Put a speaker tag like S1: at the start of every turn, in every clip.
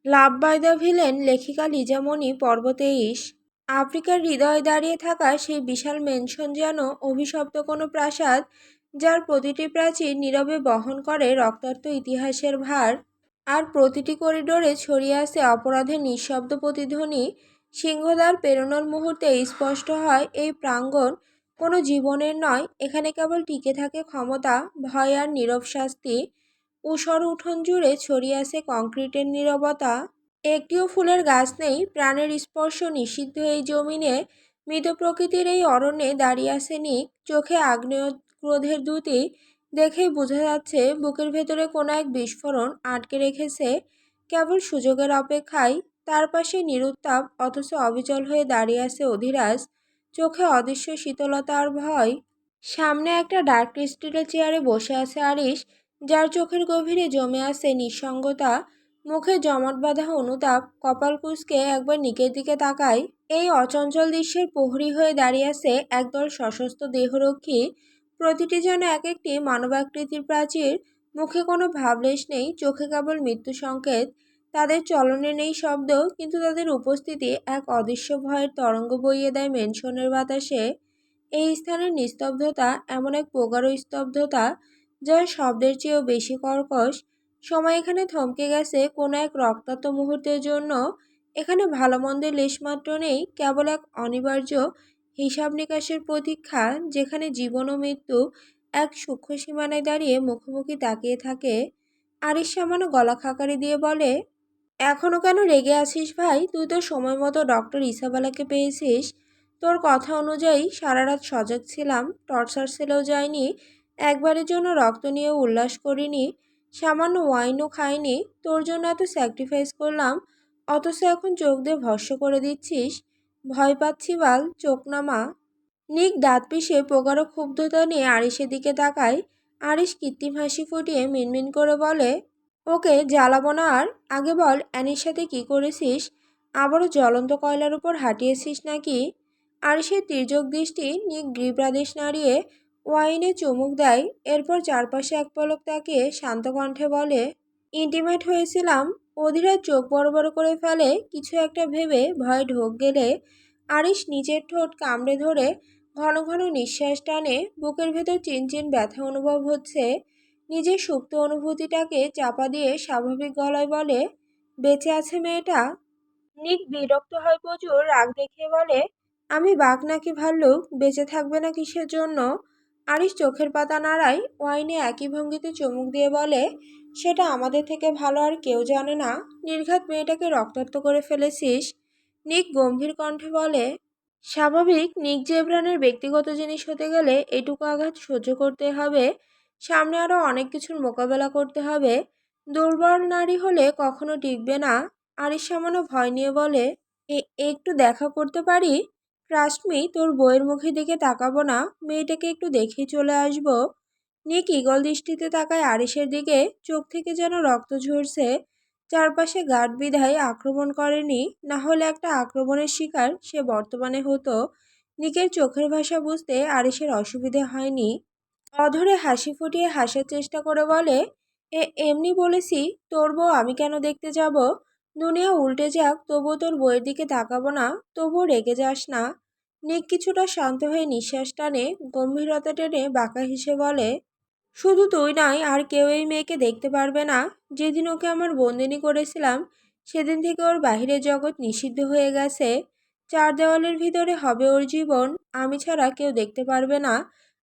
S1: Love by the villain লেখিকা লিজামণি পর্ব 23। আফ্রিকার হৃদয়ে দাঁড়িয়ে থাকা সেই বিশাল মেনশন যেন অভিশপ্ত কোনো প্রাসাদ, যার প্রতিটি প্রাচীর নীরবে বহন করে রক্তাক্ত ইতিহাসের ভার। আর প্রতিটি করিডোরে ছড়িয়ে আছে অপরাধের নিঃশব্দ প্রতিধ্বনি। সিংহদ্বার পেরোনোর মুহূর্তে স্পষ্ট হয় এই প্রাঙ্গণ কোনো জীবনের নয়, এখানে কেবল টিকে থাকে ক্ষমতা, ভয় আর নীরব শাস্তি। ঊষর উঠোন জুড়ে ছড়িয়ে আছে কংক্রিটের নীরবতা। একটিও ফুলের গাছ নেই, প্রাণের স্পর্শ নিষিদ্ধ এই জমিনে। মৃত প্রকৃতির এই অরণ্যে দাঁড়িয়ে আছে নিক, চোখে আগ্নেয় ক্রোধের দ্যুতি। দেখেই বোঝা যাচ্ছে বুকের ভেতরে কোনো এক বিস্ফোরণ আটকে রেখেছে, কেবল সুযোগের অপেক্ষায়। তার পাশে নিরুত্তাপ অথচ অবিচল হয়ে দাঁড়িয়ে আছে অধিরাজ, চোখে অদৃশ্য শীতলতা আর ভয়। সামনে একটা ডার্ক স্টিলের চেয়ারে বসে আছে আরিশ, যার চোখের গভীরে জমে আছে নিঃসঙ্গতা, মুখে জমাট বাঁধা অনুতাপ। কপাল কুঁচকে একবার নিকের দিকে তাকায়। এই অচঞ্চল দৃশ্যের প্রহরী হয়ে দাঁড়িয়ে আছে একদল সশস্ত্র দেহরক্ষী, প্রতিটি যেন এক একটি মানবাকৃতির প্রাচীর। মুখে কোনো ভাবলেশ নেই, চোখে কেবল মৃত্যু সংকেত। তাদের চলনে নেই শব্দ, কিন্তু তাদের উপস্থিতি এক অদৃশ্য ভয়ের তরঙ্গ বইয়ে দেয় মেনশনের বাতাসে। এই স্থানের নিস্তব্ধতা এমন এক প্রগাঢ় স্তব্ধতা, যা শব্দের চেয়েও বেশি কর্কশ। সময় এখানে থমকে গেছে কোনো এক রক্তাক্ত মুহূর্তের জন্য। এখানে ভালো মন্দের লেশমাত্র নেই, কেবল এক অনিবার্য হিসাব নিকাশের প্রতীক্ষা, যেখানে জীবন ও মৃত্যু এক সূক্ষ্ম সীমানায় দাঁড়িয়ে মুখোমুখি তাকিয়ে থাকে। আরিশ সামান্য গলা খাকারি দিয়ে বলে, এখনো কেন রেগে আছিস ভাই? তুই তো সময় মতো ডক্টর ইসাবেলাকে পেয়েছিস। তোর কথা অনুযায়ী সারা রাত সজাগ ছিলাম, টর্চার সেলেও যায়নি, একবারের জন্য রক্ত নিয়ে উল্লাস করিনি, সামান্য ওয়াইনও খাইনি। তোর জন্য এত স্যাক্রিফাইস করলাম, অথচ এখন চোখ দিয়ে ভস্ম করে দিচ্ছিস। ভয় পাচ্ছি বাল, চোখ নামা। নিক দাঁত পিষে প্রগাঢ় ক্ষুব্ধতা নিয়ে আরিশের দিকে তাকায়। আরিশ কৃত্রিম হাসি ফুটিয়ে মিনমিন করে বলে, ওকে জ্বালাবো না আর। আগে বল, অ্যানির সাথে কি করেছিস? আবারও জ্বলন্ত কয়লার উপর হাঁটিয়েছিস নাকি? আরিশের তির্যক দৃষ্টি নিক গৃহপ্রাদেশ নাড়িয়ে ওয়াইনে চুমুক দেয়, এরপর চারপাশে এক পলক তাকিয়ে শান্ত কণ্ঠে বলে, ইন্টিমেট হয়েছিলাম। অধীরা চোখ বড় বড় করে ফেলে, কিছু একটা ভেবে ভয়ে ঢোক গেলে। আরিশ নিচের ঠোঁট কামড়ে ধরে ঘন ঘন নিঃশ্বাস টানে, বুকের ভেতর চিনচিন ব্যথা অনুভব হচ্ছে। নিজের সুপ্ত অনুভূতিটাকে চাপা দিয়ে স্বাভাবিক গলায় বলে, বেঁচে আছে মেয়েটা? নিক বিরক্ত হয় প্রচুর, রাগ দেখিয়ে বলে, আমি বাঘ নাকি ভাল্লুক, বেঁচে থাকবে না কিসের জন্য? আরিশ চোখের পাতা নাড়ায়, ওয়াইনে একই ভঙ্গিতে চুমুক দিয়ে বলে, সেটা আমাদের থেকে ভালো আর কেউ জানে না। নির্ঘাত মেয়েটাকে রক্তাক্ত করে ফেলেছিস। নিক গম্ভীর কণ্ঠে বলে, স্বাভাবিক। নিক জেব্রানের ব্যক্তিগত জিনিস হতে গেলে এটুকু আঘাত সহ্য করতে হবে, সামনে আরও অনেক কিছুর মোকাবেলা করতে হবে। দুর্বল নারী হলে কখনো টিকবে না। আরিশ সামান্য ভয় নিয়ে বলে, একটু দেখা করতে পারি? ট্রাস্ট মি, তোর বইয়ের মুখের দিকে তাকাবো না, মেয়েটাকে একটু দেখেই চলে আসবো। নিক ঈগল দৃষ্টিতে তাকায় আরিশের দিকে, চোখ থেকে যেন রক্ত ঝরছে। চারপাশে গার্ড বিধায় আক্রমণ করেনি, না হলে একটা আক্রমণের শিকার সে বর্তমানে হতো। নিকের চোখের ভাষা বুঝতে আরিশের অসুবিধে হয়নি। অধরে হাসি ফুটিয়ে হাসার চেষ্টা করে বলে, এমনি বলেছি। তোর বউ আমি কেন দেখতে যাব? দুনিয়া উল্টে যাক, তবুও তোর বউয়ের দিকে তাকাবো না। তবুও রেগে যাস না। নিক কিছুটা শান্ত হয়ে নিঃশ্বাস টানে, গম্ভীরতা টেনে বাঁকা হেসে বলে, শুধু তুই নয়, আর কেউ এই মেয়েকে দেখতে পারবে না। যেদিন ওকে আমার বন্দিনী করেছিলাম, সেদিন থেকে ওর বাহিরের জগৎ নিষিদ্ধ হয়ে গেছে। চার দেওয়ালের ভিতরে হবে ওর জীবন, আমি ছাড়া কেউ দেখতে পারবে না।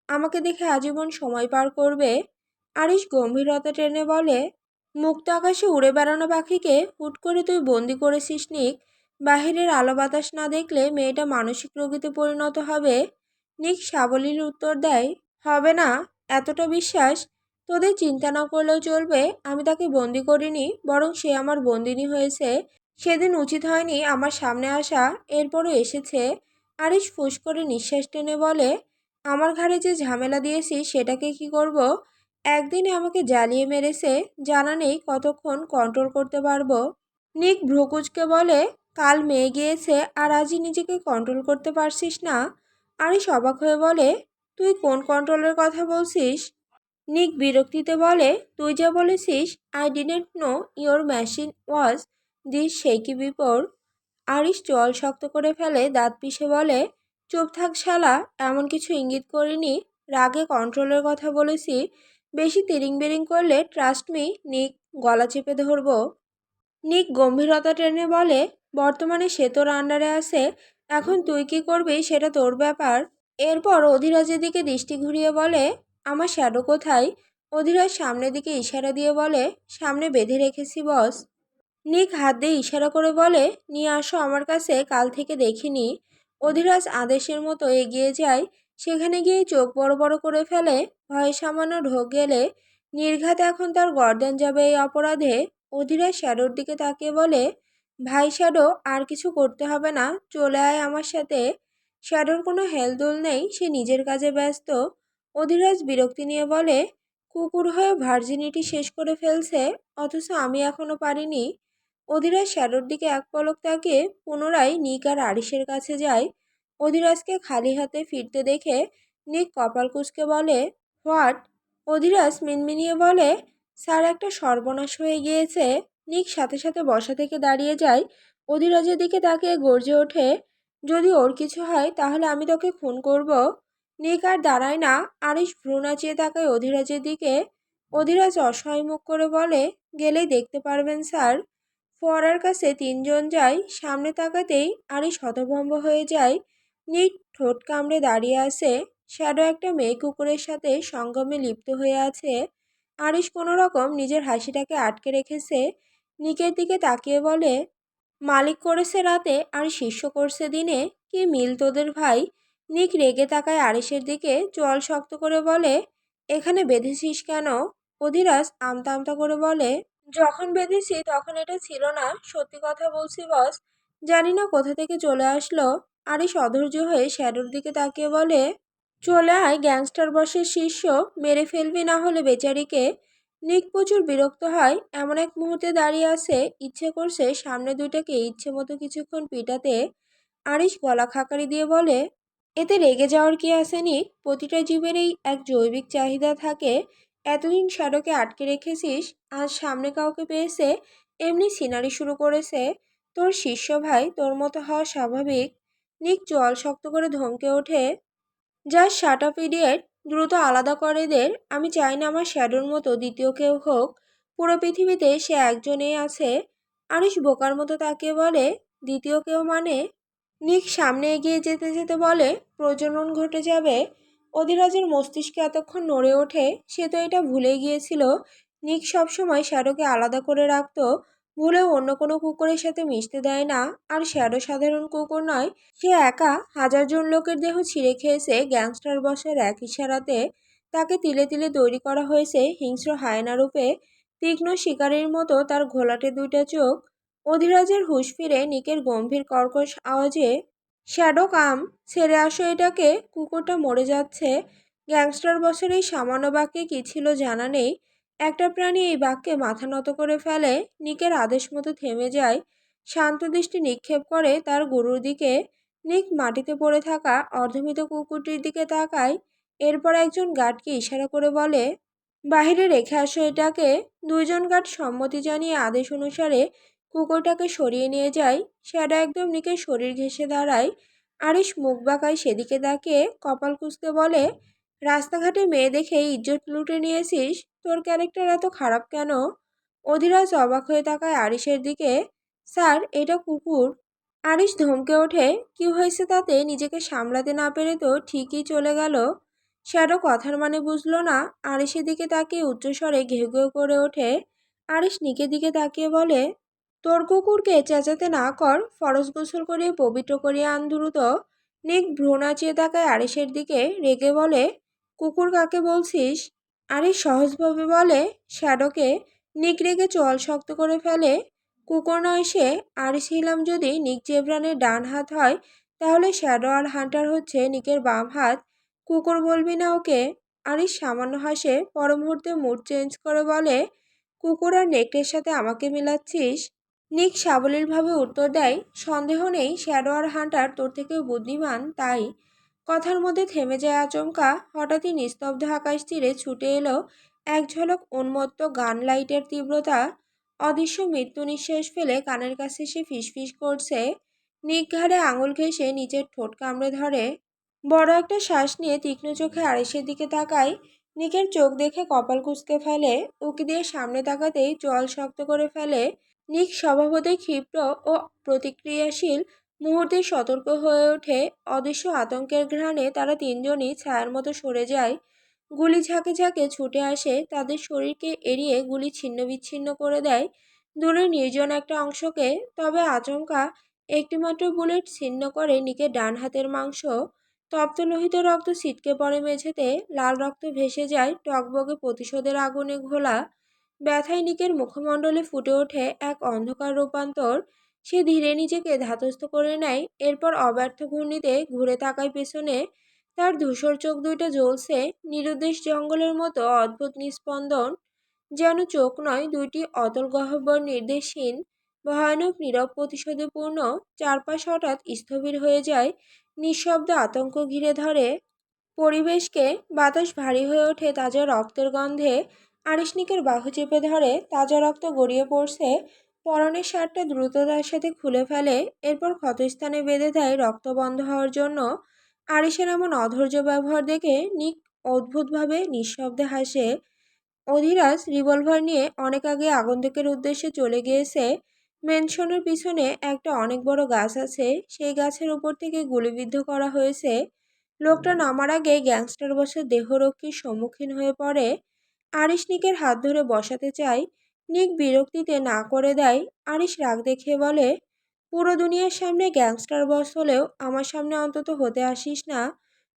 S1: আমাকে দেখে আজীবন সময় পার করবে। আরিশ গম্ভীরতা টেনে বলে, মুক্ত আকাশে উড়ে বেড়ানো পাখিকে হুট করে তুই বন্দি করেছিস নিক। বাহিরের আলো বাতাস না দেখলে মেয়েটা মানসিক রোগীতে পরিণত হবে। নিক সাবলীল উত্তর দেয়, হবে না। এতটা বিশ্বাস? তোদের চিন্তা না করলেও চলবে। আমি তাকে বন্দি করিনি, বরং সে আমার বন্দিনী হয়েছে। সেদিন উচিত হয়নি আমার সামনে আসা, এরপরও এসেছে। আরিশ ফুঁস করে নিঃশ্বাস টেনে বলে, আমার ঘাড়ে যে ঝামেলা দিয়েছিস সেটাকে কি করব? একদিনে আমাকে জ্বালিয়ে মেরেছে, জানা নেই কতক্ষণ কন্ট্রোল করতে পারবো। নিক ভ্রুকুচকে বলে, কাল মেয়ে গিয়েছে আর আজই নিজেকে কন্ট্রোল করতে পারছিস না? আরিশ অবাক হয়ে বলে, তুই কোন কন্ট্রোলের কথা বলছিস? নিক বিরক্তিতে বলে, তুই যা বলেছিস, I didn't know your machine was this সেই কি বিপর। আরিশ চোয়াল শক্ত করে ফেলে, দাঁত পিষে বলে, চুপ থাক শালা, এমন কিছু ইঙ্গিত করিনি, রাগে কন্ট্রোলের কথা বলেছি। বেশি তিরিং বিরিং করলে ট্রাস্ট মি নিক, গলা চেপে ধরবো। নিক গম্ভীরতা টেনে বলে, বর্তমানে সে তোর আন্ডারে আছে, এখন তুই কি করবি সেটা তোর ব্যাপার। এরপর অধিরাজের দিকে দৃষ্টি ঘুরিয়ে বলে, আমার শ্যাডো কোথায়? অধিরাজ সামনের দিকে ইশারা দিয়ে বলে, সামনে বেঁধে রেখেছি বস। নিক হাত দিয়ে ইশারা করে বলে, নিয়ে আসো আমার কাছে, কাল থেকে দেখিনি। অধিরাজ আদেশের মতো এগিয়ে যায়। সেখানে গিয়ে চোখ বড় বড় করে ফেলে। ভয়ে সামান্য ঢোক গেলে নির্ঘাত এখন তার গর্দান যাবে এই অপরাধে। অধিরাজ শ্যাডোর দিকে তাকিয়ে বলে, ভাই শ্যাডো, আর কিছু করতে হবে না, চলে আয় আমার সাথে। শ্যাডোর কোনো হেলদোল নেই, সে নিজের কাজে ব্যস্ত। অধিরাজ বিরক্তি নিয়ে বলে, কুকুর হয়ে ভার্জিনিটি শেষ করে ফেলছে, অথচ আমি এখনো পারিনি। অধিরাজ শ্যাডোর দিকে এক পলক তাকিয়ে পুনরায় নিক আর আরিশের কাছে যায়। অধিরাজকে খালি হাতে ফিরতে দেখে নিক কপাল কুঁচকে বলে, হোয়াট? অধিরাজ মিনমিনিয়ে বলে, স্যার, একটা সর্বনাশ হয়ে গিয়েছে। নিক সাথে সাথে বসা থেকে দাঁড়িয়ে যায়। অধিরাজের দিকে তাকিয়ে গর্জে ওঠে, যদি ওর কিছু হয় তাহলে আমি তোকে খুন করব। নিক আর দাঁড়ায় না, আরিশ ভ্রু নাচিয়ে তাকায় অধিরাজের দিকে। অধিরাজ অসহায় মুখ করে বলে, গেলেই দেখতে পারবেন স্যার। ফোয়ারার কাছে তিনজন যায়, সামনে তাকাতেই আরিশ হতভম্ব হয়ে যায়। নিক ঠোঁট কামড়ে দাঁড়িয়ে আছে। শ্যাডো একটা মেয়ে কুকুরের সাথে সঙ্গমে লিপ্ত হয়ে আছে। আরিশ কোনো রকম নিজের হাসিটাকে আটকে রেখেছে। নিকের দিকে তাকিয়ে বলে, মালিক করেছে রাতে আর শিষ্য করছে দিনে, কি মিল তোদের ভাই? নিক রেগে তাকায় আরিশের দিকে, চোয়াল শক্ত করে বলে, এখানে বেঁধেছিস কেন? অধিরাজ আমতা আমতা করে বলে, যখন বেঁধেছি তখন এটা ছিল না, সত্যি কথা বলছি বস, জানি না কোথা থেকে চলে আসলো। আরিশ অধৈর্য হয়ে শ্যাডোর দিকে তাকিয়ে বলে, চলে আয় গ্যাংস্টার বসের শিষ্য, মেরে ফেলবি না হলে বেচারিকে। নিক প্রচুর বিরক্ত হয়, এমন এক মুহূর্তে দাঁড়িয়ে আছে, ইচ্ছে করছে সামনে দুইটাকে ইচ্ছে মতো কিছুক্ষণ পিটাতে। আরিশ গলা খাকারি দিয়ে বলে, এতে রেগে যাওয়ার কি আছে নিক? প্রতিটা জীবেরই এক জৈবিক চাহিদা থাকে। এতদিন শ্যাডোকে আটকে রেখেছিস, আজ সামনে কাউকে পেয়েছে, এমনি সিনারি শুরু করেছে। তোর শিষ্য ভাই, তোর মতো হওয়া স্বাভাবিক। নিক চোয়াল শক্ত করে ধমকে ওঠে, জাস্ট শাট আপ ইডিয়েট, দ্রুত আলাদা কর এদের। আমি চাই না আমার শ্যাডোর মতো দ্বিতীয় কেউ হোক। পুরো পৃথিবীতে সে একজনেই আছে। আরিশ বোকার মতো তাকিয়ে বলে, দ্বিতীয় কেউ মানে? নিক সামনে এগিয়ে যেতে যেতে বলে, প্রজনন ঘটে যাবে। অধিরাজের মস্তিষ্কে এতক্ষণ নড়ে ওঠে, সে তো এটা ভুলেই গিয়েছিল। নিক সবসময় শ্যাডোকে আলাদা করে রাখতো, ভুলেও অন্য কোনো কুকুরের সাথে মিশতে দেয় না। আর শ্যাডো সাধারণ কুকুর নয়, সে একা হাজার জন লোকের দেহ ছিঁড়ে খেয়েছে গ্যাংস্টার বসের এক ইশারাতে। তাকে তিলে তিলে তৈরি করা হয়েছে হিংস্র হায়না রূপে। তীক্ষ্ণ শিকারীর মতো তার ঘোলাটে দুইটা চোখ। অধিরাজের হুঁশ ফিরে নিকের গম্ভীর কর্কশ আওয়াজে, শ্যাডো কাম, ছেড়ে আসো এটাকে, কুকুরটা মরে যাচ্ছে। গ্যাংস্টার বসের এই সামান্য বাক্যে কী ছিল জানা নেই। একটা প্রাণী এই বাক্যে মাথা নত করে ফেলে। নিকের আদেশ মতো থেমে যায়, শান্ত দৃষ্টি নিক্ষেপ করে তার গরুর দিকে। নিক মাটিতে পড়ে থাকা অর্ধমৃত কুকুরটির দিকে তাকায়। এরপর একজন গার্ডকে ইশারা করে বলে, বাহিরে রেখে আসো এটাকে। দুইজন গার্ড সম্মতি জানিয়ে আদেশ অনুসারে কুকুরটাকে সরিয়ে নিয়ে যায়। শ্যাডো একদম নিকের শরীর ঘেঁষে দাঁড়ায়। আরিশ মুখ বাঁকায় সেদিকে তাকিয়ে কপাল কুঁচকে বলে, রাস্তাঘাটে মেয়ে দেখে ইজ্জত লুটে নিয়েছিস, তোর ক্যারেক্টার এত খারাপ কেন? অধিরাজ অবাক হয়ে তাকায় আরিশের দিকে, স্যার, এটা কুকুর। আরিশ ধমকে ওঠে, কি হয়েছে তাতে? নিজেকে সামলাতে না পেরে তো ঠিকই চলে গেল। শ্যাডো কথার মানে বুঝলো না। আরিশের দিকে তাকিয়ে উচ্চস্বরে ঘেউ ঘেউ করে ওঠে। আরিশ নিকের দিকে তাকিয়ে বলে, তোর কুকুরকে চেঁচাতে না কর, ফরজ গোসল করিয়ে পবিত্র করিয়ে আন দ্রুত। নিক ভ্রু নাচিয়ে তাকায় আরিশের দিকে, রেগে বলে, কুকুর কাকে বলছিস? আরিশ সহজভাবে বলে, শ্যাডোকে। নিক রেগে চোয়াল শক্ত করে ফেলে, কুকুর নয় সে। আরিশ হিলাম যদি নিক জেব্রানের ডান হাত হয়, তাহলে শ্যাডো আর হান্টার হচ্ছে নিকের বাম হাত। কুকুর বলবি না ওকে। আরিশ সামান্য হাসে, পর মুহূর্তে মুড চেঞ্জ করে বলে, কুকুর আর নেকড়ের সাথে আমাকে মিলাচ্ছিস? নিক সাবলীলভাবে উত্তর দেয়, সন্দেহ নেই শ্যাডো আর হান্টার তোর থেকেও বুদ্ধিমান, তাই। কথার মধ্যে থেমে যায় আচমকা। হঠাৎই নিস্তব্ধ আকাশ তীরে ছুটে এলো এক ঝলক উন্মত্ত গান লাইটের তীব্রতা। অদৃশ্য মৃত্যু নিঃশ্বাস ফেলে কানের কাছে সে ফিসফিস করছে। নিক ঘাড়ে আঙুল ঘেঁষে নিচের ঠোঁট কামড়ে ধরে। বড় একটা শ্বাস নিয়ে তীক্ষ্ণ চোখে আরিসের দিকে তাকায়। নিকের চোখ দেখে কপাল কুঁচকে ফেলে। উকি দিয়ে সামনে তাকাতেই জল শক্ত করে ফেলে। নিক স্বভাবতই ক্ষিপ্র ও প্রতিক্রিয়াশীল। মুহূর্তে সতর্ক হয়ে ওঠে। অদৃশ্য আতঙ্কের ঘ্রাণে তারা তিনজনই ছায়ার মতো সরে যায়। গুলি ঝাঁকে ঝাঁকে ছুটে আসে, তাদের শরীরকে এড়িয়ে গুলি ছিন্নবিচ্ছিন্ন করে দেয় দূরের নির্জন একটা অংশকে। তবে আচমকা একটিমাত্র বুলেট ছিন্ন করে নিকের ডান হাতের মাংস। তপ্ত লোহিত রক্ত ছিটকে পড়ে মেঝেতে, লাল রক্ত ভেসে যায় টগবগে প্রতিশোধের আগুনে ঘোলা। ব্যথায় নিকের মুখমণ্ডলে ফুটে ওঠে এক অন্ধকার রূপান্তর। সে ধীরে নিজেকে ধাতস্থ করে নেয়, এরপর অব্যর্থ ঘূর্ণিতে ঘুরে তাকায় পেছনে। তার ধূসর চোখ দুইটা জ্বলছে নিরুদ্দেশ জঙ্গলের মতো অদ্ভুত নিস্পন্দন। যেন চোখ নয়, দুইটি অতল গহ্বর, নির্দেশহীন, ভয়ানক, নীরব, প্রতিশোধে পূর্ণ। চারপাশ হঠাৎ স্থবির হয়ে যায়, নিঃশব্দ আতঙ্ক ঘিরে ধরে পরিবেশকে। বাতাস ভারী হয়ে ওঠে তাজা রক্তের গন্ধে। আরিশনিকের বাহু চেপে ধরে, তাজা রক্ত গড়িয়ে পড়ছে। পরনের শার্টটা দ্রুততার সাথে খুলে ফেলে, এরপর ক্ষতস্থানে বেঁধে দেয় রক্ত বন্ধ হওয়ার জন্য। আরিশের এমন অধৈর্য ব্যবহার দেখে নিক অদ্ভুতভাবে নিঃশব্দে হাসে। অধিরাজ রিভলভার নিয়ে অনেক আগে আগন্তুকের উদ্দেশ্যে চলে গিয়েছে। মেনশনের পিছনে একটা অনেক বড় গাছ আছে, সেই গাছের উপর থেকে গুলিবিদ্ধ করা হয়েছে। লোকটা নামার আগে গ্যাংস্টার বসের দেহরক্ষীর সম্মুখীন হয়ে পড়ে। আরিশ নিকের হাত ধরে বসাতে চায়, নিক বিরক্তিতে না করে দেয়। আরিশ রাগ দেখিয়ে বলে, পুরো দুনিয়ার সামনে গ্যাংস্টার বস হলেও আমার সামনে অন্তত হতে আসিস না।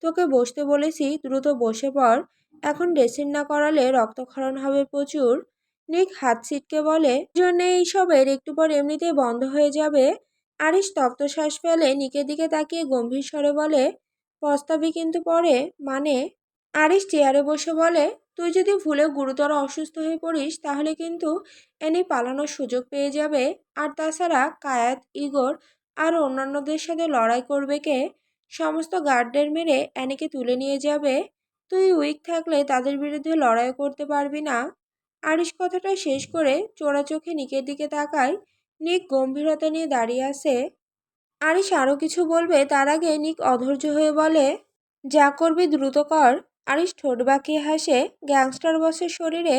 S1: তোকে বসতে বলেছি, দ্রুত বসে পড়। এখন ড্রেসিং না করালে রক্তক্ষরণ হবে প্রচুর। নিক হাত ছিটকে বলে, জন্য এইসবের একটু পর এমনিতেই বন্ধ হয়ে যাবে। আরিশ তপ্ত শ্বাস ফেলে নিকের দিকে তাকিয়ে গম্ভীর স্বরে বলে, প্রস্তাবই কিন্তু পরে, মানে? আরিশ চেয়ারে বসে বলে, তুই যদি ভুলে গুরুতর অসুস্থ হয়ে পড়িস তাহলে কিন্তু এনে পালানোর সুযোগ পেয়ে যাবে। আর তাছাড়া কায়াত, ইগোর আর অন্যান্যদের সাথে লড়াই করবে কে? সমস্ত গার্ডদের মেরে অ্যানিকে তুলে নিয়ে যাবে। তুই উইক থাকলে তাদের বিরুদ্ধে লড়াই করতে পারবি না। আরিশ কথাটা শেষ করে চোরা চোখে নিকের দিকে তাকায়। নিক গম্ভীরতা নিয়ে দাঁড়িয়ে আছে। আরিশ আরও কিছু বলবে তার আগে নিক অধৈর্য হয়ে বলে, যা করবি দ্রুত কর। আরিশ ঠোঁট বাঁকিয়ে হাসে। গ্যাংস্টার বসের শরীরে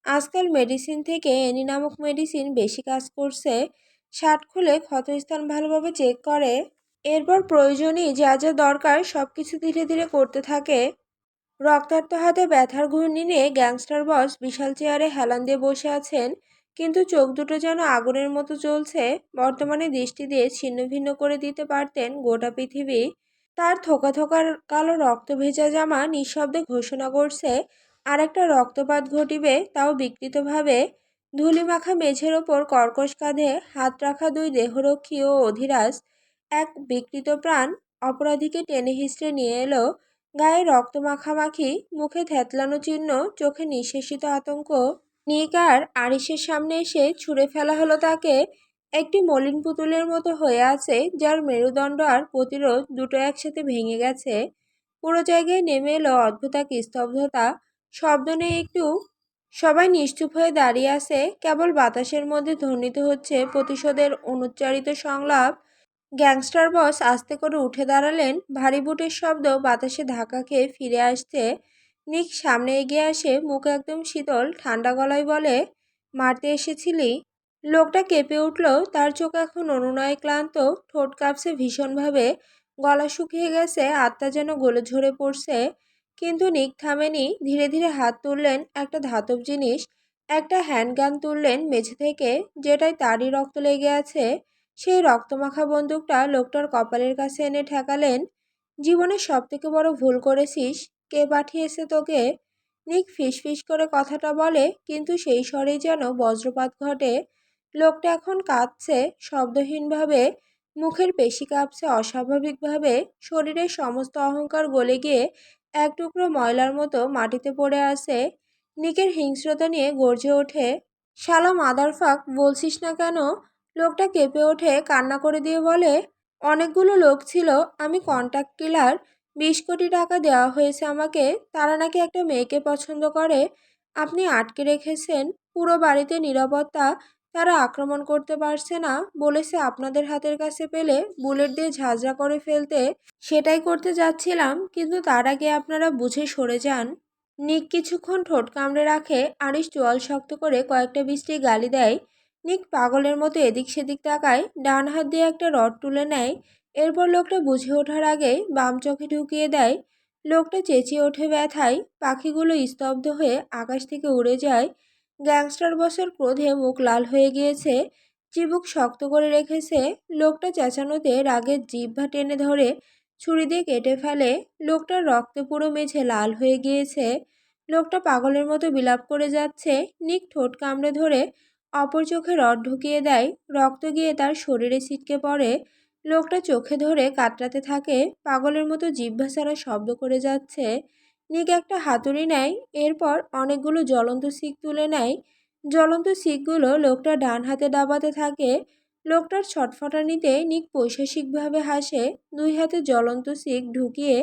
S1: আজকাল মেডিসিন থেকে এনি নামক মেডিসিন বেশি কাজ করছে। শার্ট খুলে ক্ষতস্থান ভালোভাবে চেক করে, এরপর প্রয়োজনই যা যা দরকার সব কিছু ধীরে ধীরে করতে থাকে। রক্তাক্ত হাতে ব্যথার ঘূর্ণি নিয়ে গ্যাংস্টার বস বিশাল চেয়ারে হেলান দিয়ে বসে আছেন, কিন্তু চোখ দুটো যেন আগুনের মতো জ্বলছে। বর্তমানে দৃষ্টি দিয়ে ছিন্ন ভিন্ন করে দিতে পারতেন গোটা পৃথিবী। তার থোকা থোকার কালো রক্ত ভেজা জামা নিঃশব্দে ঘোষণা করছে আর একটা রক্তপাত ঘটিবে, তাও বিকৃতভাবে। ধুলিমাখা মেঝের ওপর কর্কশ কাঁধে হাত রাখা দুই দেহরক্ষী ও অধিরাজ এক বিকৃত প্রাণ অপরাধীকে টেনে হিঁচড়ে নিয়ে এলো। গায়ে রক্ত মাখামাখি, মুখে থ্যাতলানো চিহ্ন, চোখে নিঃশেষিত আতঙ্ক। নিক আর আরিশের সামনে এসে ছুঁড়ে ফেলা হলো তাকে। একটি মলিন পুতুলের মতো হয়ে আছে, যার মেরুদণ্ড আর প্রতিরোধ দুটো একসাথে ভেঙে গেছে। পুরো জায়গায় নেমে এলো অদ্ভুত এক স্তব্ধতা। শব্দ নেই একটু। সবাই নিশ্চুপ হয়ে দাঁড়িয়ে আছে, কেবল বাতাসের মধ্যে ধ্বনিত হচ্ছে প্রতিশোধের অনুচ্চারিত সংলাপ। গ্যাংস্টার বস আস্তে করে উঠে দাঁড়ালেন, ভারী বুটের শব্দ বাতাসে ধাক্কা খেয়ে ফিরে আসছে। নিক সামনে এগিয়ে আসে, মুখ একদম শীতল, ঠান্ডা গলায় বলে, মারতে এসেছিলি? লোকটা কেঁপে উঠল, তার চোখ এখন অনুনয়ে ক্লান্ত, ঠোঁট কাঁপছে ভীষণভাবে, গলা শুকিয়ে গেছে, আত্মা যেন গলে ঝরে পড়ছে। কিন্তু নিক থামেনি, ধীরে ধীরে হাত তুললেন একটা ধাতব জিনিস, একটা হ্যান্ডগান তুললেন মেঝে থেকে, যেটায় তারই রক্ত লেগে আছে। সেই রক্তমাখা বন্দুকটা লোকটার কপালের কাছে এনে ঠেকালেন। জীবনের সবথেকে বড় ভুল করেছিস। কে পাঠিয়েছে তোকে? নিক ফিসফিস করে কথাটা বলে, কিন্তু সেই স্বরেই যেন বজ্রপাত ঘটে। লোকটা এখন কাঁদছে শব্দহীনভাবে, মুখের পেশি কাঁপছে অস্বাভাবিকভাবে, শরীরের সমস্ত অহংকার গলে গিয়ে এক টুকরো ময়লার মতো মাটিতে পড়ে আছে। নিকের হিংস্রতা নিয়ে গর্জে ওঠে, শালা মাদারফাক, বলছিস না কেন? লোকটা কেঁপে ওঠে, কান্না করে দিয়ে বলে, অনেকগুলো লোক ছিল, আমি কন্ট্রাক্ট কিলার। 20 কোটি টাকা দেওয়া হয়েছে আমাকে, তারা নাকি একটা মেয়েকে পছন্দ করে। আপনি আটকে রেখেছেন, পুরো বাড়িতে নিরাপত্তা তারা আক্রমণ করতে পারছে না, বলেছে আপনাদের হাতের কাছে পেলে বুলেট দিয়ে ঝাঁঝরা করে ফেলতে। সেটাই করতে যাচ্ছিলাম, কিন্তু তার আগে আপনারা বুঝে সরে যান। নিক কিছুক্ষণ ঠোঁট কামড়ে রাখে। আরিশ চোয়াল শক্ত করে কয়েকটা বৃষ্টি গালি দেয়। নিক পাগলের মতো এদিক সেদিক তাকায়, ডান হাত দিয়ে একটা রড তুলে নেয়। এরপর লোকটা বুঝে ওঠার আগেই বাম চোখে ঢুকিয়ে দেয়। লোকটা চেঁচিয়ে ওঠে ব্যথায়। পাখিগুলো স্তব্ধ হয়ে আকাশ থেকে উড়ে যায়। গ্যাংস্টার বসের ক্রোধে মুখ লাল হয়ে গিয়েছে, চিবুক শক্ত করে রেখেছে। লোকটা চেঁচানোতে রাগের জিহ্বা টেনে ধরে ছুরি দিয়ে কেটে ফেলে। লোকটার রক্তে পুরো মেঝে লাল হয়ে গিয়েছে। লোকটা পাগলের মতো বিলাপ করে যাচ্ছে। নিক ঠোঁট কামড়ে ধরে অপর চোখে রড ঢুকিয়ে দেয়। রক্ত গিয়ে তার শরীরে ছিটকে পড়ে। লোকটা চোখে ধরে কাতরাতে থাকে, পাগলের মতো জিহ্বা ছাড়া শব্দ করে যাচ্ছে। নিক একটা হাতুড়ি নেয়, এরপর অনেকগুলো জ্বলন্ত শিক তুলে নেয়। জ্বলন্ত শিকগুলো লোকটা ডান হাতে দাবাতে থাকে। লোকটার ছটফটানিতে নিক পৈশাসিকভাবে হাসে। দুই হাতে জ্বলন্ত শিক ঢুকিয়ে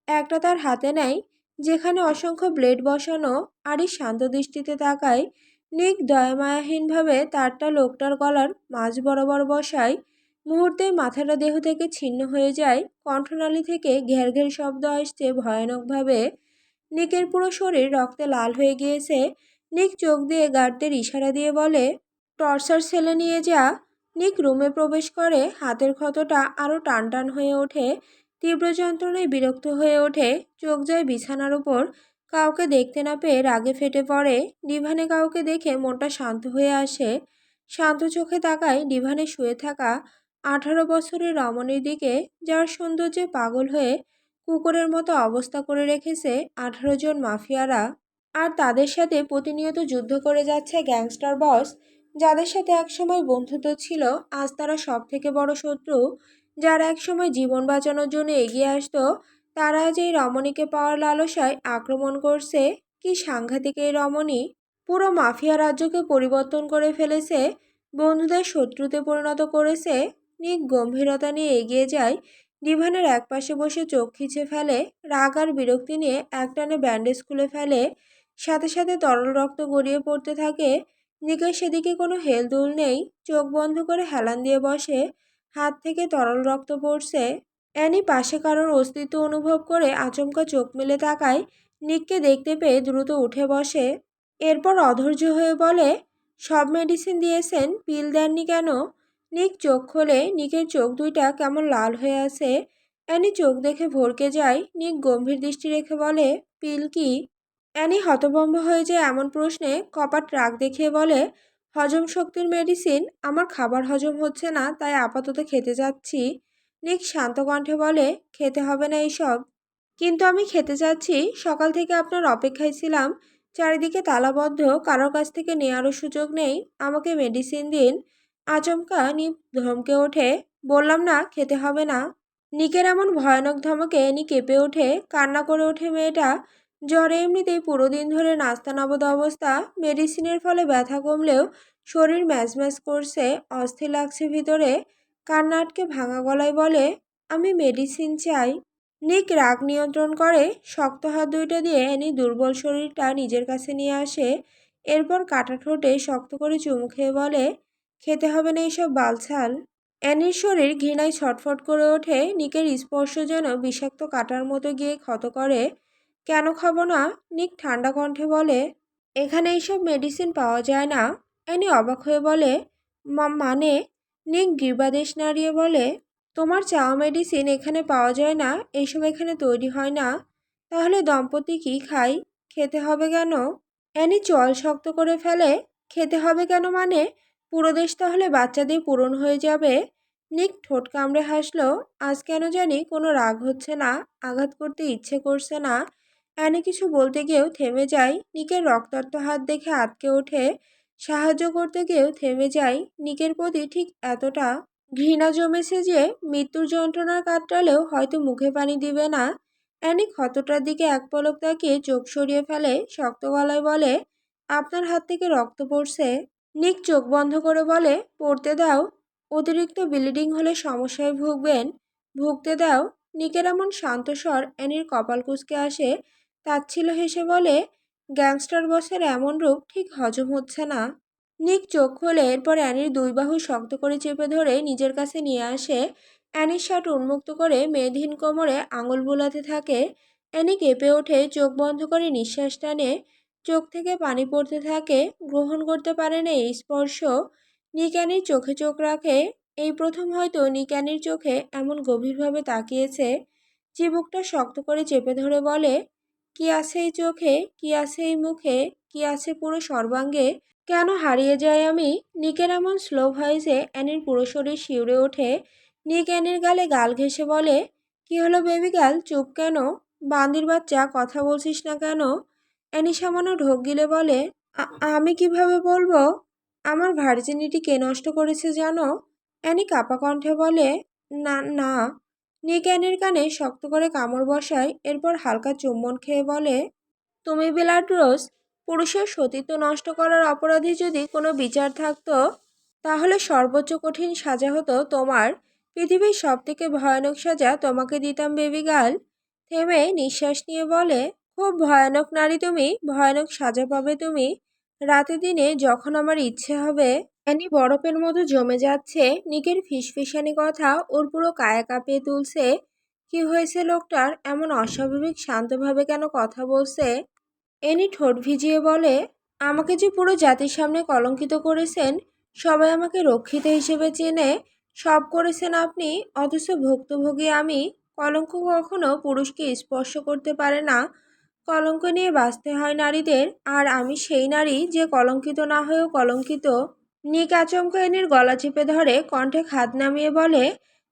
S1: একটা তার হাতে নেয়, যেখানে অসংখ্য ব্লেড বসানো। আরিশ শান্ত দৃষ্টিতে তাকায়। নিক দয়ামায়াহীনভাবে তারটা লোকটার গলার মাঝ বরাবর বসায়। মুহূর্তেই মাথাটা দেহ থেকে ছিন্ন হয়ে যায়। কণ্ঠনালী থেকে ঘের ঘের শব্দ আসছে ভয়ানকভাবে। নিকের পুরো শরীর রক্তে লাল হয়ে গিয়েছে। নিক চোখ দিয়ে গার্ডদের ইশারা দিয়ে বলে, টর্চার সেলে নিয়ে যা। নিক রুমে প্রবেশ করে। হাতের ক্ষতটা আরও টান টান হয়ে ওঠে। তীব্র যন্ত্রণায় বিরক্ত হয়ে ওঠে। চোখ যায় বিছানার উপর। কাউকে দেখতে না পেয়ে রাগে ফেটে পড়ে। ডিভানে কাউকে দেখে মনটা শান্ত হয়ে আসে। শান্ত চোখে তাকায় ডিভানে শুয়ে থাকা 18 বছরের রমণীর দিকে, যার সৌন্দর্যে পাগল হয়ে কুকুরের মতো অবস্থা করে রেখেছে 18 জন মাফিয়ারা। আর তাদের সাথে প্রতিনিয়ত যুদ্ধ করে যাচ্ছে গ্যাংস্টার বস, যাদের সাথে একসময় বন্ধুত্ব ছিল, আজ তারা সব থেকে বড় শত্রু। যারা একসময় জীবন বাঁচানোর জন্য এগিয়ে আসতো, তারা আজ এই রমণীকে পাওয়ার লালসায় আক্রমণ করছে। কি সাংঘাতিক এই রমণী! পুরো মাফিয়া রাজ্যকে পরিবর্তন করে ফেলেছে, বন্ধুদের শত্রুতে পরিণত করেছে। নিক গম্ভীরতা নিয়ে এগিয়ে যায়। ডিভানের একপাশে বসে চোখ খিচে ফেলে। রাগ আর বিরক্তি নিয়ে একটানে ব্যান্ডেজ খুলে ফেলে। সাথে সাথে তরল রক্ত গড়িয়ে পড়তে থাকে। নিকের সেদিকে কোনো হেলদোল নেই। চোখ বন্ধ করে হেলান দিয়ে বসে। হাত থেকে তরল রক্ত পড়ছে। অ্যানি পাশে কারোর অস্তিত্ব অনুভব করে আচমকা চোখ মেলে তাকায়। নিককে দেখতে পেয়ে দ্রুত উঠে বসে। এরপর অধৈর্য হয়ে বলে, সব মেডিসিন দিয়েছেন, পিল দেননি কেন? নিক চোখ খোলে। নিকের চোখ দুইটা কেমন লাল হয়ে আছে। অ্যানি চোখ দেখে ভরকে যায়। নিক গম্ভীর দৃষ্টি রেখে বলে, পিল কি? অ্যানি হতভম্ব হয়ে যায় এমন প্রশ্নে। কপাট রাগ দেখিয়ে বলে, হজম শক্তির মেডিসিন। আমার খাবার হজম হচ্ছে না, তাই আপাতত খেতে যাচ্ছি। নিক শান্ত কণ্ঠে বলে, খেতে হবে না এইসব। কিন্তু আমি খেতে চাচ্ছি। সকাল থেকে আপনার অপেক্ষায় ছিলাম। চারিদিকে তালাবদ্ধ, কারোর কাছ থেকে নেওয়ারও সুযোগ নেই। আমাকে মেডিসিন দিন। আচমকা নিক ধমকে ওঠে, বললাম না খেতে হবে না। নিকের এমন ভয়ানক ধমকে নি কেঁপে ওঠে, কান্না করে ওঠে মেয়েটা। জ্বরে এমনিতেই পুরো দিন ধরে নাস্তানাবুদ অবস্থা। মেডিসিনের ফলে ব্যথা কমলেও শরীর ম্যাজম্যাজ করছে, অস্থির লাগছে ভিতরে। কান্না আটকে ভাঙা গলায় বলে, আমি মেডিসিন চাই। নিক রাগ নিয়ন্ত্রণ করে। শক্ত হাত দুইটা দিয়ে অ্যানি দুর্বল শরীরটা নিজের কাছে নিয়ে আসে। এরপর কাটা ঠোঁটে শক্ত করে চুমু খেয়ে বলে, খেতে হবে না এইসব বালছাল। অ্যানির শরীর ঘৃণায় ছটফট করে ওঠে। নিকের স্পর্শ যেন বিষাক্ত কাটার মতো গিয়ে ক্ষত করে। কেন খাবো না? নিক ঠান্ডা কণ্ঠে বলে, এখানে এইসব মেডিসিন পাওয়া যায় না। অ্যানি অবাক হয়ে বলে, মানে? নিক গৃবাদেশ নাড়িয়ে বলে, তোমার চাওয়া মেডিসিন এখানে পাওয়া যায় না, এইসব এখানে তৈরি হয় না। তাহলে দম্পতি কি খায়? খেতে হবে কেন? অ্যানি চোয়াল শক্ত করে ফেলে। খেতে হবে কেন মানে? পুরো দেশ তাহলে বাচ্চা দিয়ে পূরণ হয়ে যাবে। নিক ঠোঁট কামড়ে হাসলো। আজ কেন জানি কোনো রাগ হচ্ছে না, আঘাত করতে ইচ্ছে করছে না। অ্যানি কিছু বলতে গিয়েও থেমে যায়। নিকের রক্তাক্ত হাত দেখে আঁতকে ওঠে। সাহায্য করতে গিয়েও থেমে যায়। নিকের প্রতি ঠিক এতটা ঘৃণা জমেছে যে মৃত্যুর যন্ত্রণার কাতরালেও হয়তো মুখে পানি দিবে না। অ্যানি ক্ষতটার দিকে এক পলক তাকিয়ে চোখ সরিয়ে ফেলে। শক্ত গলায় বলে, আপনার হাত থেকে রক্ত পড়ছে। নিক চোখ বন্ধ করে বলে, পড়তে দাও। অতিরিক্ত ব্লিডিং হলে সমস্যায় ভুগবেন। ভুগতে দাও। নিকের এমন শান্ত স্বর অ্যানির কপাল কুঁচকে আসে। তাচ্ছিল্য হেসে বলে, গ্যাংস্টার বসের এমন রূপ ঠিক হজম হচ্ছে না। নিক চোখ খোলে, এরপর অ্যানির দুই বাহু শক্ত করে চেপে ধরে নিজের কাছে নিয়ে আসে। অ্যানির শার্ট উন্মুক্ত করে মেয়েধীন কোমরে আঙুল বোলাতে থাকে। অ্যানি কেঁপে ওঠে, চোখ বন্ধ করে নিঃশ্বাস টানে। চোখ থেকে পানি পড়তে থাকে। গ্রহণ করতে পারে না এই স্পর্শ। নিক অ্যানির চোখে চোখ রাখে। এই প্রথম হয়তো নিক অ্যানির চোখে এমন গভীরভাবে তাকিয়েছে। চিবুকটা শক্ত করে চেপে ধরে বলে, কি আছে এই চোখে, কি আছে এই মুখে, কি আছে পুরো সর্বাঙ্গে, কেন হারিয়ে যাই আমি? নিকের এমন স্লো ভয়েসে অ্যানির পুরো শরীর শিউরে ওঠে। নিক অ্যানির গালে গাল ঘেঁষে বলে, কি হলো বেবি গার্ল, চুপ কেন? বান্দির বাচ্চা, কথা বলছিস না কেন? অ্যানি সামান্য ঢোক গিলে বলে, আমি কিভাবে বলবো? আমার ভার্জিনিটি কে নষ্ট করেছে জানো? অ্যানি কাঁপা কণ্ঠে বলে, না না। নিক অ্যানির কানে শক্ত করে কামড় বসায়, এরপর হালকা চুম্বন খেয়ে বলে, তুমি বেলাড্রোস, পুরুষের সতীত্ব নষ্ট করার অপরাধী যদি কোনো বিচার থাকতো, তাহলে সর্বোচ্চ কঠিন সাজা হতো তোমার। পৃথিবীর সব থেকে ভয়ানক সাজা তোমাকে দিতাম বেবি গার্ল। থেমে নিঃশ্বাস নিয়ে বলে, খুব ভয়ানক নারী তুমি, ভয়ানক সাজা পাবে তুমি রাতে দিনে যখন আমার ইচ্ছে হবে। অ্যানি বরফের মতো জমে যাচ্ছে। নিকের ফিসফিসানি কথা ওর পুরো কায়া কাঁপিয়ে তুলছে। কি হয়েছে লোকটার, এমন অস্বাভাবিক শান্তভাবে কেন কথা বলছে? এনি ঠোঁট ভিজিয়ে বলে, আমাকে যে পুরো জাতির সামনে কলঙ্কিত করেছেন। সবাই আমাকে রক্ষিতা হিসেবে চেনে। সব করেছেন আপনি, অথচ ভুক্তভোগী আমি। কলঙ্ক কখনো পুরুষকে স্পর্শ করতে পারে না। কলঙ্ক নিয়ে বাঁচতে হয় নারীদের, আর আমি সেই নারী যে কলঙ্কিত না হয়েও কলঙ্কিত। নিক আচমকা এনির গলা চেপে ধরে, কণ্ঠে খাদ নামিয়ে বলে,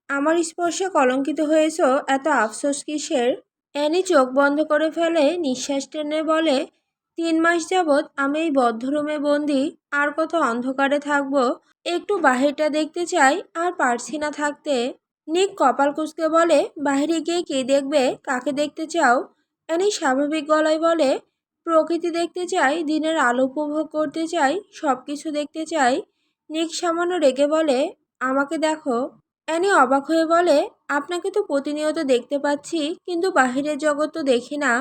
S1: আমার স্পর্শে কলঙ্কিত হয়েছ, এত আফসোস কিসের? অ্যানি চোখ বন্ধ করে ফেলে, নিঃশ্বাস টেনে বলে, 3 মাস যাবৎ আমি এই বদ্ধ রুমে বন্দি। আর কত অন্ধকারে থাকবো? একটু বাহিরটা দেখতে চাই, আর পারছি না থাকতে। নিক কপাল কুঁচকে বলে, বাহিরে গিয়ে কে দেখবে? কাকে দেখতে চাও? অ্যানি স্বাভাবিক গলায় বলে, প্রকৃতি দেখতে চাই, দিনের আলো উপভোগ করতে চাই, সব কিছু দেখতে চাই। নিক সামান্য রেগে বলে, আমাকে দেখো। অ্যানি অবাক হয়ে বলে, আপনাকে তো প্রতিনিয়ত দেখতে পাচ্ছি, কিন্তু বাহিরের জগৎ তো দেখি না।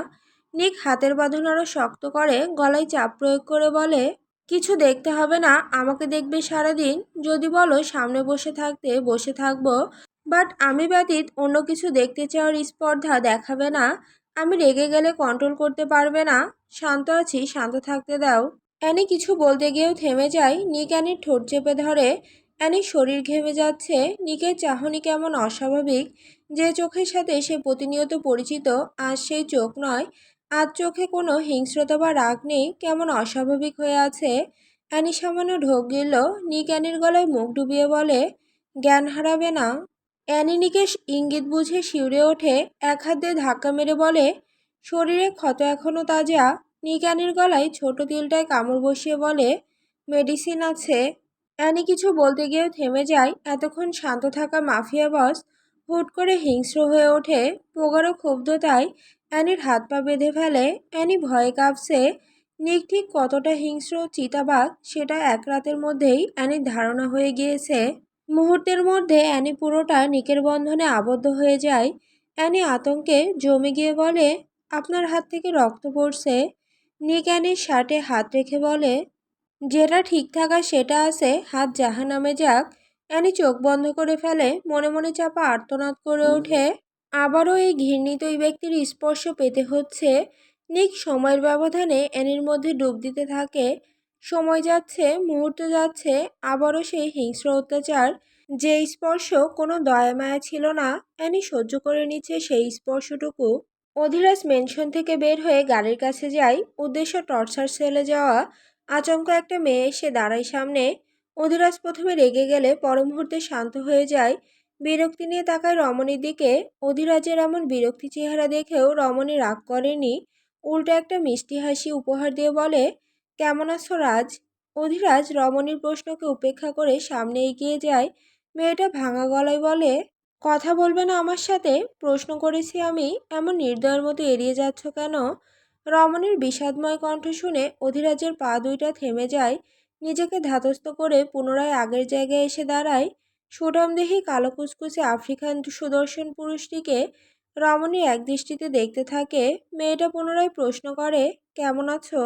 S1: নিক হাতের বাঁধন আরও শক্ত করে গলায় চাপ প্রয়োগ করে বলে, কিছু দেখতে হবে না, আমাকে দেখবে সারাদিন। যদি বলো সামনে বসে থাকতে, বসে থাকবো। বাট আমি ব্যতীত অন্য কিছু দেখতে চাওয়ার স্পর্ধা দেখাবে না। আমি রেগে গেলে কন্ট্রোল করতে পারবে না। শান্ত আছি, শান্ত থাকতে দাও। অ্যানি কিছু বলতে গিয়েও থেমে যায়। নিক অ্যানির ঠোঁট চেপে ধরে। অ্যানির শরীর ঘেমে যাচ্ছে। নিকের চাহনি কেমন অস্বাভাবিক। যে চোখের সাথে সে প্রতিনিয়ত পরিচিত, আজ সেই চোখ নয়। আজ চোখে কোনো হিংস্রতা বা রাগ নেই, কেমন অস্বাভাবিক হয়ে আছে। অ্যানি সামান্য ঢোক গিলল। নিক অ্যানির গলায় মুখ ডুবিয়ে বলে, জ্ঞান হারাবে না। অ্যানি নিকের ইঙ্গিত বুঝে শিউরে ওঠে। এক হাত দিয়ে ধাক্কা মেরে বলে, শরীরে ক্ষত এখনো তাজা। নিক অ্যানির গলায় ছোট তিলটায় কামড় বসিয়ে বলে, মেডিসিন আছে। অ্যানি কিছু বলতে গিয়েও থেমে যায়। এতক্ষণ শান্ত থাকা মাফিয়া বস হুট করে হিংস্র হয়ে ওঠে। প্রগাঢ় ক্ষুব্ধতায় অ্যানির হাত পা বেঁধে ফেলে। অ্যানি ভয়ে কাঁপছে। নিক ঠিক কতটা হিংস্র চিতাবাঘ, সেটা এক রাতের মধ্যেই অ্যানির ধারণা হয়ে গিয়েছে। মুহূর্তের মধ্যে অ্যানি পুরোটা নিকের বন্ধনে আবদ্ধ হয়ে যায়। অ্যানি আতঙ্কে জমে গিয়ে বলে, আপনার হাত থেকে রক্ত পড়ছে। নিক অ্যানির শার্টে হাত রেখে বলে, যেটা ঠিক থাকা সেটা আছে, হাত জাহান্নামে যাক। অ্যানি চোখ বন্ধ করে ফেলে, মনে মনে চাপা আর্তনাদ করে ওঠে। আবারও এই ঘৃণিত ওই ব্যক্তির স্পর্শ পেতে হচ্ছে। নিক সময়ের ব্যবধানে অ্যানির মধ্যে ডুব দিতে থাকে। সময় যাচ্ছে, মুহূর্ত যাচ্ছে, আবারও সেই হিংস্র অত্যাচার। যে স্পর্শ কোনো দয়া মায়া ছিল না, অ্যানি সহ্য করে নিচ্ছে সেই স্পর্শটুকু। অধিরাজ মেনশন থেকে বের হয়ে গাড়ির কাছে যায়, উদ্দেশ্য টর্চার সেলে যাওয়া। আচমকা একটা মেয়ে এসে দাঁড়ায় সামনে। অধিরাজ প্রথমে রেগে গেলে পর মুহূর্তে শান্ত হয়ে যায়। বিরক্তি নিয়ে তাকায় রমণীর দিকে। অধিরাজের এমন বিরক্তি চেহারা দেখেও রমণী রাগ করেনি। উল্টো একটা মিষ্টি হাসি উপহার দিয়ে বলে, কেমন আছো রাজ? অধিরাজ রমণীর প্রশ্নকে উপেক্ষা করে সামনে এগিয়ে যায়। মেয়েটা ভাঙা গলায় বলে, কথা বলবে না আমার সাথে? প্রশ্ন করেছি আমি, এমন নির্দয়ের মতো এড়িয়ে যাচ্ছ কেন? রমণীর বিষাদময় কণ্ঠ শুনে অধিরাজের পা দুইটা থেমে যায়। নিজেকে ধাতস্থ করে পুনরায় আগের জায়গায় এসে দাঁড়ায়। সুঠামদেহী কালো কুচকুচে আফ্রিকান সুদর্শন পুরুষটিকে রমণী একদৃষ্টিতে দেখতে থাকে। মেয়েটা পুনরায় প্রশ্ন করে, কেমন আছো?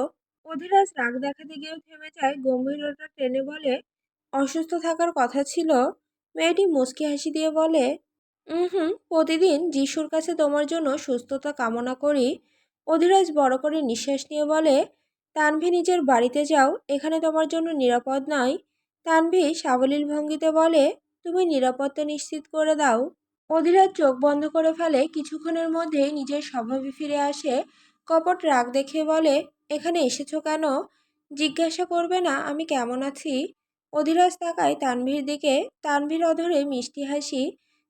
S1: অধিরাজ রাগ দেখাতে গিয়েও থেমে যায়, গম্ভীরতা টেনে বলে, অসুস্থ থাকার কথা ছিল। মেয়েটি মুচকি হাসি দিয়ে বলে, হুম, প্রতিদিন যিশুর কাছে তোমার জন্য সুস্থতা কামনা করি। অধিরাজ বড় করে নিঃশ্বাস নিয়ে বলে, তানভি নিজের বাড়িতে যাও, এখানে তোমার জন্য নিরাপদ নয়। তানভি সাবলীল ভঙ্গিতে বলে, তুমি নিরাপত্তা নিশ্চিত করে দাও। অধিরাজ চোখ বন্ধ করে ফেলে, কিছুক্ষণের মধ্যেই নিজের স্বভাবে ফিরে আসে। কপট রাগ দেখিয়ে বলে, এখানে এসেছো কেন? জিজ্ঞাসা করবে না আমি কেমন আছি? অধিরাজ তাকায় তানভীর দিকে। তানভীর অধরে মিষ্টি হাসি।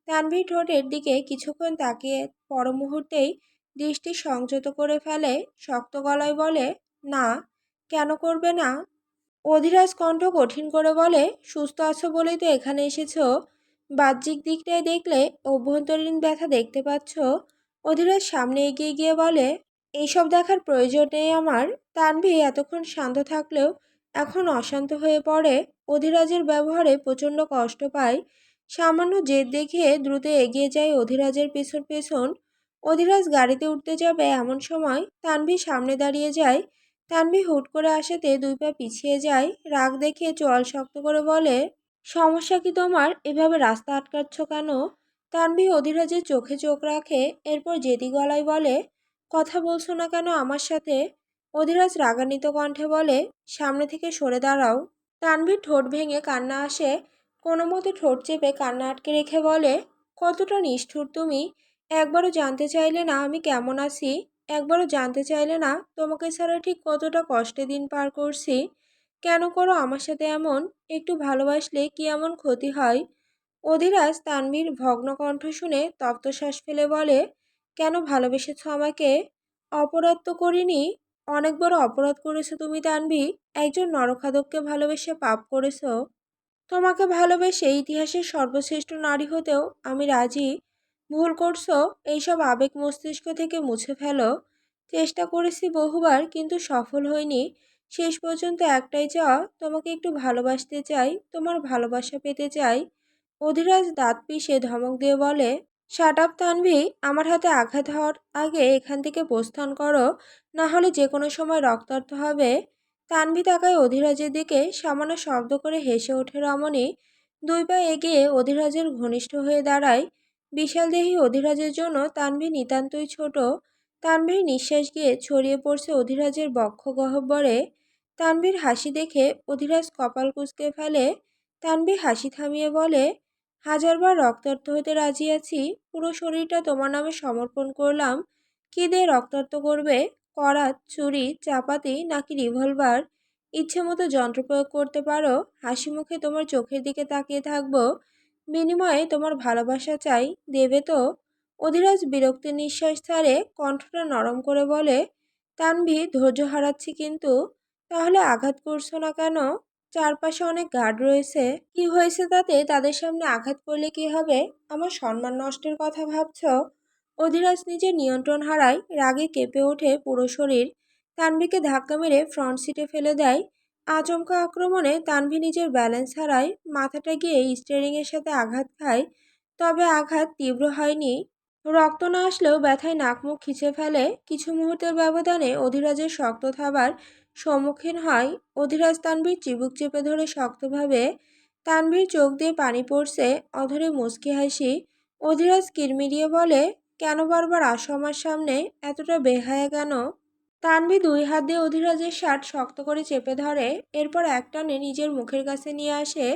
S1: তানভীর ঠোঁটের দিকে কিছুক্ষণ তাকিয়ে পর মুহূর্তেই দৃষ্টি সংযত করে ফেলে। শক্ত গলায় বলে, না। কেন করবে না? অধিরাজ কণ্ঠ কঠিন করে বলে, সুস্থ আছো বলেই তো এখানে এসেছো। বাহ্যিক দিকটায় দেখলে অভ্যন্তরীণ ব্যথা দেখতে পাচ্ছ। অধিরাজ সামনে এগিয়ে গিয়ে বলে, এইসব দেখার প্রয়োজন নেই আমার। তানভি এতক্ষণ শান্ত থাকলেও এখন অশান্ত হয়ে পড়ে। অধিরাজের ব্যবহারে প্রচণ্ড কষ্ট পায়। সামান্য জেদ দেখিয়ে দ্রুত এগিয়ে যায় অধিরাজের পেছন পেছন। অধিরাজ গাড়িতে উঠতে যাবে এমন সময় তানভি সামনে দাঁড়িয়ে যায়। তানভি হুট করে আসাতে দুই পা পিছিয়ে যায়। রাগ দেখিয়ে চোয়াল শক্ত করে বলে, সমস্যা কি তোমার? এভাবে রাস্তা আটকাচ্ছ কেন? তানভি অধিরাজের চোখে চোখ রাখে, এরপর জেদি গলায় বলে, কথা বলছো না কেন আমার সাথে? অধিরাজ রাগান্বিত কণ্ঠে বলে, সামনে থেকে সরে দাঁড়াও। তানভীর ঠোঁট ভেঙে কান্না আসে। কোনো মতে ঠোঁট চেপে কান্না আটকে রেখে বলে, কতটা নিষ্ঠুর তুমি! একবারও জানতে চাইলে না আমি কেমন আছি? একবারও জানতে চাইলে না তোমাকে ছাড়া ঠিক কতটা কষ্টে দিন পার করছি? কেন করো আমার সাথে এমন? একটু ভালোবাসলে কি এমন ক্ষতি হয়? অধিরাজ তানভীর ভগ্ন কণ্ঠ শুনে তপ্তশ্বাস ফেলে বলে, কেন ভালোবেসেছ আমাকে? অপরাধ তো করিনি। অনেক বড় অপরাধ করেছো তুমি তানভি। একজন নরখাদককে ভালোবেসে পাপ করেছো। তোমাকে ভালোবেসে ইতিহাসের সর্বশ্রেষ্ঠ নারী হতেও আমি রাজি। ভুল করছো, এইসব আবেগ মস্তিষ্ক থেকে মুছে ফেলো। চেষ্টা করেছি বহুবার কিন্তু সফল হইনি। শেষ পর্যন্ত একটাই চাওয়া, তোমাকে একটু ভালোবাসতে চাই, তোমার ভালোবাসা পেতে চাই। অধিরাজ দাঁত পিষে ধমক দিয়ে বলে, শাট আপ তানভি, আমার হাতে আঘাত হওয়ার আগে এখান থেকে প্রস্থান করো, না হলে যে কোনো সময় রক্তাক্ত হবে। তানভি তাকায় অধিরাজের দিকে, সামান্য শব্দ করে হেসে ওঠে রমণী। দুই পা এগিয়ে অধিরাজের ঘনিষ্ঠ হয়ে দাঁড়ায়। বিশাল দেহী অধিরাজের জন্য তানভি নিতান্তই ছোট। তানভীর নিঃশ্বাস গিয়ে ছড়িয়ে পড়ছে অধিরাজের বক্ষ গহ্বরে। তানভীর হাসি দেখে অধিরাজ কপাল কুঁচকে ফেলে। তানভি হাসি থামিয়ে বলে, হাজারবার রক্তাক্ত হতে রাজি আছি। পুরো শরীরটা তোমার নামে সমর্পণ করলাম। কি দিয়ে রক্তাক্ত করবে? করাত, ছুরি, চাপাতি নাকি রিভলভার? ইচ্ছে মতো যন্ত্র প্রয়োগ করতে পারো। হাসি মুখে তোমার চোখের দিকে তাকিয়ে থাকবো। বিনিময়ে তোমার ভালোবাসা চাই, দেবে তো? অধিরাজ বিরক্তির নিঃশ্বাস ছাড়ে, কণ্ঠটা নরম করে বলে, তানভি ধৈর্য হারাচ্ছি কিন্তু। তাহলে আঘাত করছো না কেন? চারপাশে অনেক গার্ড রয়েছে। কি হয়েছে তাতে? তাদের সামনে আঘাত করলে কি হবে? আমার সম্মান নষ্টের কথা ভাবছো? অধিরাজ নিজের নিয়ন্ত্রণ হারায়, রাগে কেঁপে ওঠে পুরো শরীর। তানভীকে ধাক্কা মেরে ফ্রন্ট সিটে ফেলে দেয়। আচমকা আক্রমণে তানভী নিজের ব্যালেন্স হারায়, মাথাটা গিয়ে স্টিয়ারিংয়ের সাথে আঘাত খায়। তবে আঘাত তীব্র হয়নি। রক্ত না আসলেও ব্যথায় নাক মুখ খিচে ফেলে। কিছু মুহূর্তের ব্যবধানে অধিরাজের শক্ত থাবার সম্মুখীন হয়। অধিরাজ তানভীর চিবুক চেপে ধরে শক্তভাবে। তানভীর চোখ দিয়ে পানি পড়ছে, অধরে মুচকি হাসি। অধিরাজ কিরমিরিয়ে বলে, কেন বারবার আসো আমার সামনে? এতটা বেহায়া কেন? তানভী দুই হাত দিয়ে অধিরাজের শার্ট শক্ত করে চেপে ধরে, এরপর একটানে নিজের মুখের কাছে নিয়ে আসে।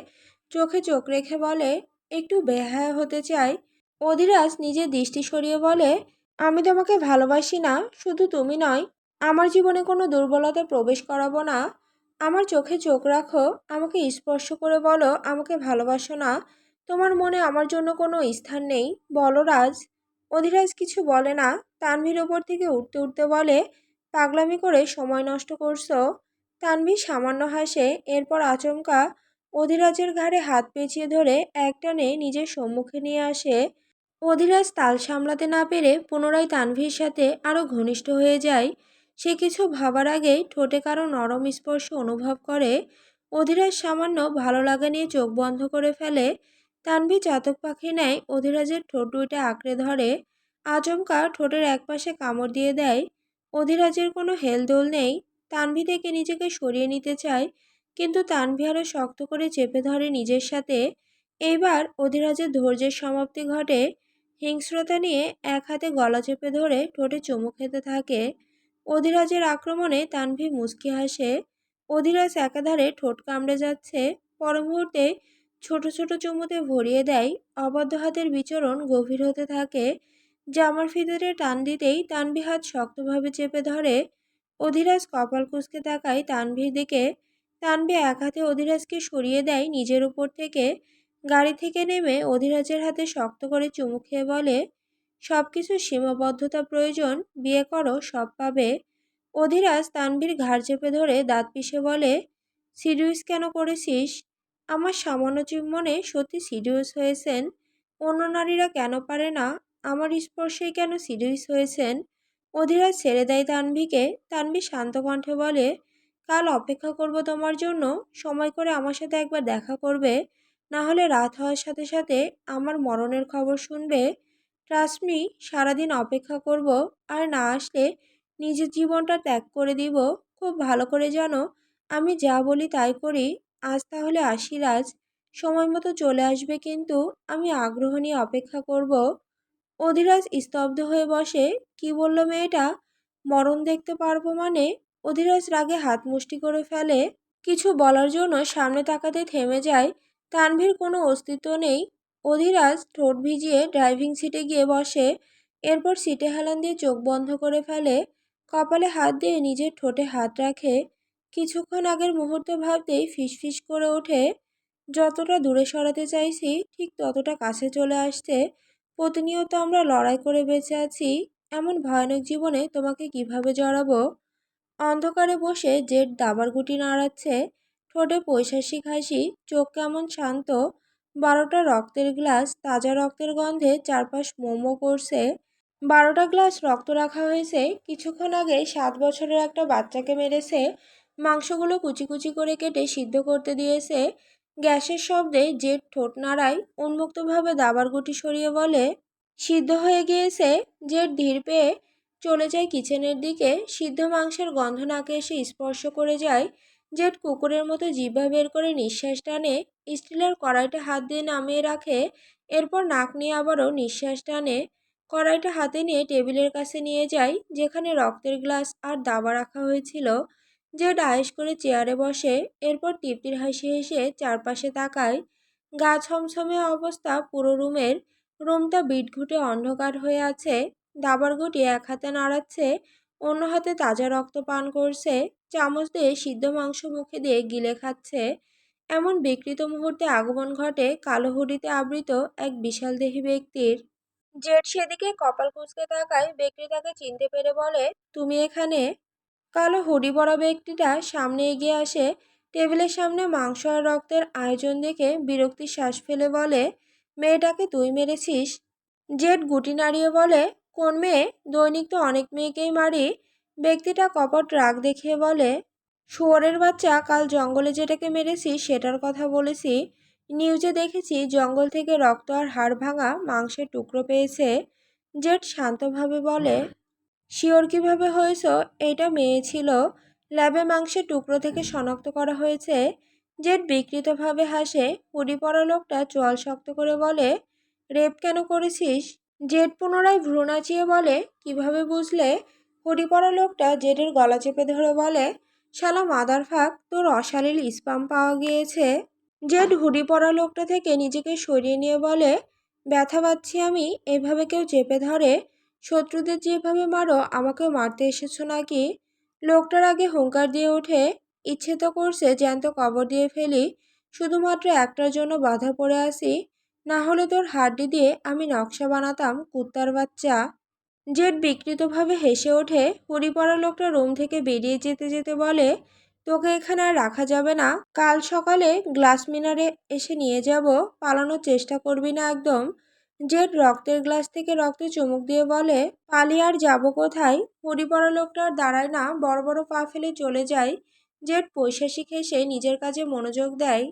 S1: চোখে চোখ রেখে বলে, একটু বেহায়া হতে চাই। অধিরাজ নিজের দৃষ্টি সরিয়ে বলে, আমি তোমাকে ভালোবাসি না, শুধু তুমি নয়, আমার জীবনে কোনো দুর্বলতা প্রবেশ করাবো না। আমার চোখে চোখ রাখো, আমাকে স্পর্শ করে বলো আমাকে ভালোবাসো না। তোমার মনে আমার জন্য কোনো স্থান নেই, বলো রাজ। অধিরাজ কিছু বলে না। তানভীর ওপর থেকে উঠতে উঠতে বলে, পাগলামি করে সময় নষ্ট করছো। তানভী সামান্য হাসে, এরপর আচমকা অধিরাজের ঘাড়ে হাত পেঁচিয়ে ধরে একটানে নিজের সম্মুখে নিয়ে আসে। অধিরাজ তাল সামলাতে না পেরে পুনরায় তানভীর সাথে আরও ঘনিষ্ঠ হয়ে যায়। সে কিছু ভাবার আগেই ঠোঁটে কারো নরম স্পর্শ অনুভব করে। অধিরাজ সামান্য ভালো লাগা নিয়ে চোখ বন্ধ করে ফেলে। তানভী চাতক পাখি নেয় অধিরাজের ঠোঁট দুইটা আঁকড়ে ধরে। আচমকা ঠোঁটের একপাশে কামড় দিয়ে দেয়। অধিরাজের কোনো হেলদোল নেই। তানভি থেকে নিজেকে সরিয়ে নিতে চায়, কিন্তু তানভি আরও শক্ত করে চেপে ধরে নিজের সাথে। এইবার অধিরাজের ধৈর্যের সমাপ্তি ঘটে। হিংস্রতা নিয়ে এক হাতে গলা চেপে ধরে ঠোঁটে চুমু খেতে থাকে। অধিরাজের আক্রমণে তানভি মুচকি হাসে। অধিরাজ একাধারে ঠোঁট কামড়ে যাচ্ছে, পর মুহূর্তে ছোট ছোট চুমুতে ভরিয়ে দেয়। অবাধ্য হাতের বিচরণ গভীর হতে থাকে। জামার ভিতরে টান দিতেই তানভি হাত শক্তভাবে চেপে ধরে। অধিরাজ কপাল কুঁচকে তাকায় তানভীর দিকে। তানভি এক হাতে অধিরাজকে সরিয়ে দেয় নিজের উপর থেকে। গাড়ি থেকে নেমে অধিরাজের হাতে শক্ত করে চুমু খেয়ে বলে, সব কিছুর সীমাবদ্ধতা প্রয়োজন, বিয়ে করো, সব পাবে। অধিরাজ তানভীর ঘাড় চেপে ধরে দাঁত পিষে বলে, সিরিয়াস কেন করেছিস? আমার সামান্য চুম্বনে সত্যি সিরিয়াস হয়েছেন? অন্য নারীরা কেন পারে না? আমার স্পর্শেই কেন সিরিয়াস হয়েছেন? অধিরাজ ছেড়ে দেয় তানভীকে। তানভী শান্ত কণ্ঠে বলে, কাল অপেক্ষা করব তোমার জন্য। সময় করে আমার সাথে একবার দেখা করবে, না হলে রাত হওয়ার সাথে সাথে আমার মরণের খবর শুনবে। ট্রাস্ট মি, সারাদিন অপেক্ষা করব, আর না আসলে নিজের জীবনটা ত্যাগ করে দিব। খুব ভালো করে জানো আমি যা বলি তাই করি। আজ তাহলে আসি রাজ, সময় মতো চলে আসবে, কিন্তু আমি আগ্রহ নিয়ে অপেক্ষা করব। অধিরাজ স্তব্ধ হয়ে বসে। কি বলল মেয়েটা? মরণ দেখতে পারবো মানে? অধিরাজ রাগে হাত মুষ্টি করে ফেলে। কিছু বলার জন্য সামনে তাকাতে থেমে যায়। তানভীর কোনো অস্তিত্ব নেই। অধিরাজ ঠোঁট ভিজিয়ে ড্রাইভিং সিটে গিয়ে বসে। এরপর সিটে হেলান দিয়ে চোখ বন্ধ করে ফেলে। কপালে হাত দিয়ে নিজের ঠোঁটে হাত রাখে। কিছুক্ষণ আগের মুহূর্ত ভাবতেই ফিসফিস করে ওঠে। যতটা দূরে সরাতে চাইছি ঠিক ততটা কাছে চলে আসছে। প্রতিনিয়ত আমরা লড়াই করে বেঁচে আছি। এমন ভয়ানক জীবনে তোমাকে কিভাবে জড়াবো? অন্ধকারে বসে জেড দাবার গুটি নাড়াচ্ছে। ঠোঁটে পৈশাসিক হাসি, চোখ কেমন শান্ত। 12টা রক্তের গ্লাস, তাজা রক্তের গন্ধে চারপাশ মোমো করছে। 12টা গ্লাস রক্ত রাখা হয়েছে। কিছুক্ষণ আগে 7 বছরের একটা বাচ্চাকে মেরেছে। মাংসগুলো কুচি কুচি করে কেটে সিদ্ধ করতে দিয়েছে। গ্যাসের শব্দে জেড ঠোঁট নাড়ায়। উন্মুক্তভাবে দাবার গুটি সরিয়ে বলে, সিদ্ধ হয়ে গিয়েছে। জেড ধীর পেয়ে চলে যায় কিচেনের দিকে। সিদ্ধ মাংসের গন্ধ নাকে এসে স্পর্শ করে যায়। জেড কুকুরের মতো জিহ্বা বের করে নিঃশ্বাস টানে। স্টিলের কড়াইটা হাত দিয়ে নামিয়ে রাখে। এরপর নাক নিয়ে আবারও নিঃশ্বাস টানে। কড়াইটা হাতে নিয়ে টেবিলের কাছে নিয়ে যায়, যেখানে রক্তের গ্লাস আর দাবা রাখা হয়েছিল। জেড আয়েশ করে চেয়ারে বসে। এরপর তৃপ্তির হাসি হেসে চারপাশে তাকায়। গা ছমছমে অবস্থা পুরো রুমের। রুমটা বিটঘুটে অন্ধকার হয়ে আছে। দাবার গুটি এক হাতে নাড়াচ্ছে, অন্য হাতে তাজা রক্ত পান করছে। চামচ দিয়ে সিদ্ধ মাংস মুখে দিয়ে গিলে খাচ্ছে। এমন বিকৃত মুহূর্তে আগমন ঘটে কালো হুডিতে আবৃত এক বিশাল দেহী ব্যক্তির। জেড সেদিকে কপাল কুঁচকে তাকায়। ব্যক্তি তাকে চিনতে পেরে বলে, তুমি এখানে? কালো হুডি পরা ব্যক্তিটা সামনে এগিয়ে আসে। টেবিলের সামনে মাংস আর রক্তের আয়োজন দেখে বিরক্তির শ্বাস ফেলে বলে, মেয়েটাকে তুই মেরেছিস? জেড গুটি নাড়িয়ে বলে, কোন মেয়ে? দৈনিক তো অনেক মেয়েকেই মারি। ব্যক্তিটা কপট রাগ দেখিয়ে বলে, শুয়োরের বাচ্চা, কাল জঙ্গলে যেটাকে মেরেছি সেটার কথা বলেছি। নিউজে দেখেছি জঙ্গল থেকে রক্ত আর হাড় ভাঙা মাংসের টুকরো পেয়েছে। জেড শান্তভাবে বলে, শিওর কিভাবে হয়েছ? এইটা মেয়ে ছিল। ল্যাবে মাংসের টুকরো থেকে শনাক্ত করা হয়েছে। জেড বিকৃতভাবে হাসে। হুডি পরা লোকটা চোয়াল শক্ত করে বলে, রেপ কেন করেছিস? জেড পুনরায় ভ্রু নাচিয়ে বলে, কিভাবে বুঝলে? হুডি পরা লোকটা জেডের গলা চেপে ধরে বলে, শালা মাদার ফাক, তোর অশালীল স্পাম পাওয়া গিয়েছে। জেড হুডি পরা লোকটা থেকে নিজেকে সরিয়ে নিয়ে বলে, ব্যথা পাচ্ছি আমি? এভাবে কেউ চেপে ধরে? শত্রুদের যেভাবে মারো আমাকেও মারতে এসেছো নাকি? লোকটার আগে হুঙ্কার দিয়ে ওঠে, ইচ্ছে তো করছে জ্যান্ত কবর দিয়ে ফেলি। শুধুমাত্র একটার জন্য বাধা পড়ে আসি, না হলে তোর হাড্ডি দিয়ে আমি নকশা বানাতাম, কুত্তার বাচ্চা। জেড বিকৃতভাবে হেসে ওঠে। হুডি পরা লোকটা রুম থেকে বেরিয়ে যেতে যেতে বলে, তোকে এখানে আর রাখা যাবে না। কাল সকালে গ্লাস মিনারে এসে নিয়ে যাব। পালানোর চেষ্টা করবি না একদম। জেড রক্তের গ্লাস থেকে রক্তে চুমুক দিয়ে বলে, পালিয়ে আর যাবো কোথায়? হুডি পরা লোকটা আর দাঁড়ায় না, বড় বড় পা ফেলে চলে যায়। জেড পৈশাসিক হেসে নিজের কাজে মনোযোগ দেয়।